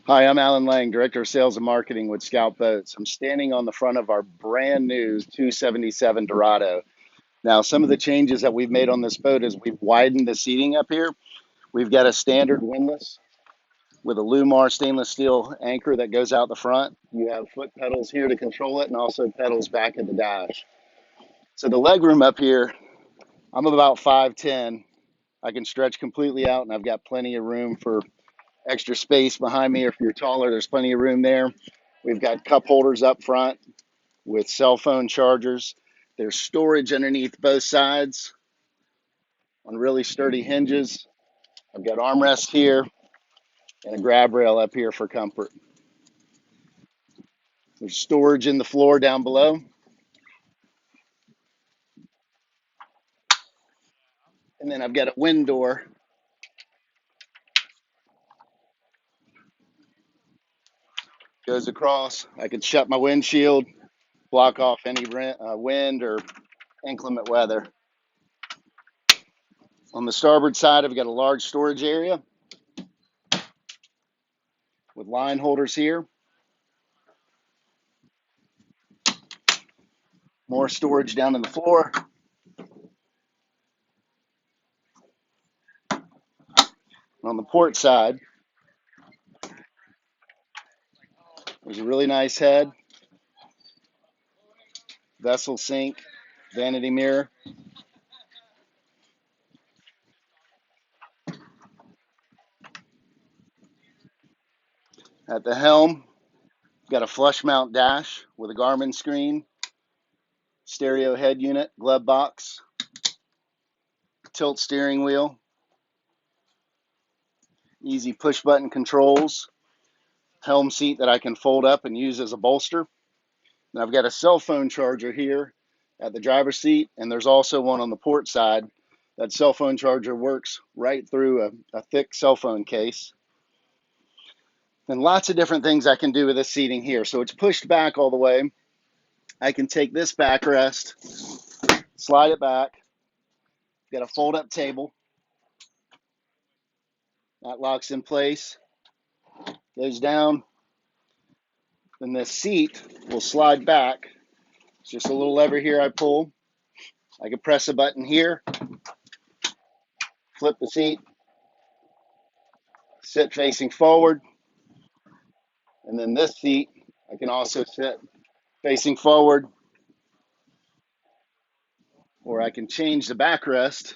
Hi, I'm Alan Lang, Director of Sales and Marketing with Scout Boats. I'm standing on the front of our brand new 277 Dorado. Now, some of the changes that we've made on this boat is we've widened the seating up here. We've got a standard windlass with a Lumar stainless steel anchor that goes out the front. You have foot pedals here to control it and also pedals back at the dash. So the leg room up here, I'm about 5'10". I can stretch completely out and I've got plenty of room for extra space behind me. If you're taller, there's plenty of room there. We've got cup holders up front with cell phone chargers. There's storage underneath both sides on really sturdy hinges. I've got armrests here and a grab rail up here for comfort. There's storage in the floor down below. And then I've got a wind door. Goes across. I can shut my windshield, block off any wind or inclement weather. On the starboard side, I've got a large storage area with line holders here. More storage down in the floor. On the port side, there's a really nice head, vessel sink, vanity mirror. At the helm, got a flush mount dash with a Garmin screen, stereo head unit, glove box, tilt steering wheel, easy push button controls, helm seat that I can fold up and use as a bolster. And I've got a cell phone charger here at the driver's seat, and there's also one on the port side. That cell phone charger works right through a thick cell phone case. And lots of different things I can do with this seating here. So it's pushed back all the way. I can take this backrest, slide it back, get a fold up table that locks in place, goes down, then this seat will slide back. It's just a little lever here I pull. I can press a button here, flip the seat, sit facing forward, and then this seat I can also sit facing forward, or I can change the backrest,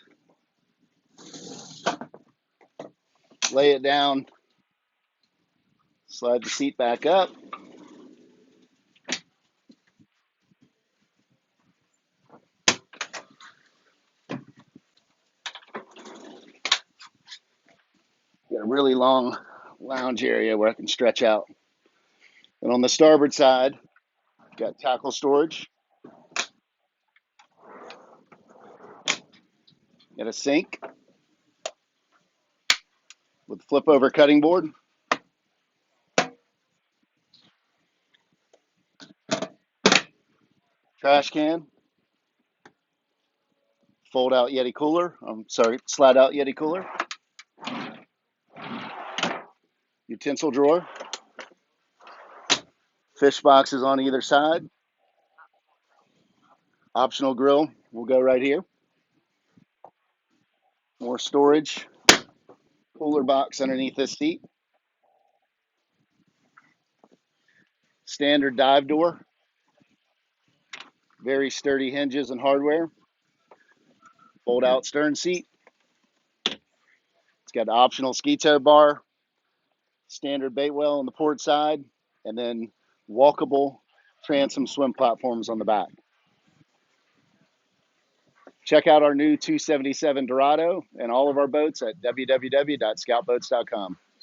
lay it down, slide the seat back up. Got a really long lounge area where I can stretch out. And on the starboard side, got tackle storage, got a sink with flip over cutting board, trash can, fold out Yeti cooler. Slide out Yeti cooler, utensil drawer, fish boxes on either side, optional grill will go right here, more storage, cooler box underneath this seat, standard dive door, very sturdy hinges and hardware, fold out stern seat. It's got an optional ski tow bar, standard bait well on the port side, and then walkable transom swim platforms on the back. Check out our new 277 Dorado and all of our boats at www.scoutboats.com.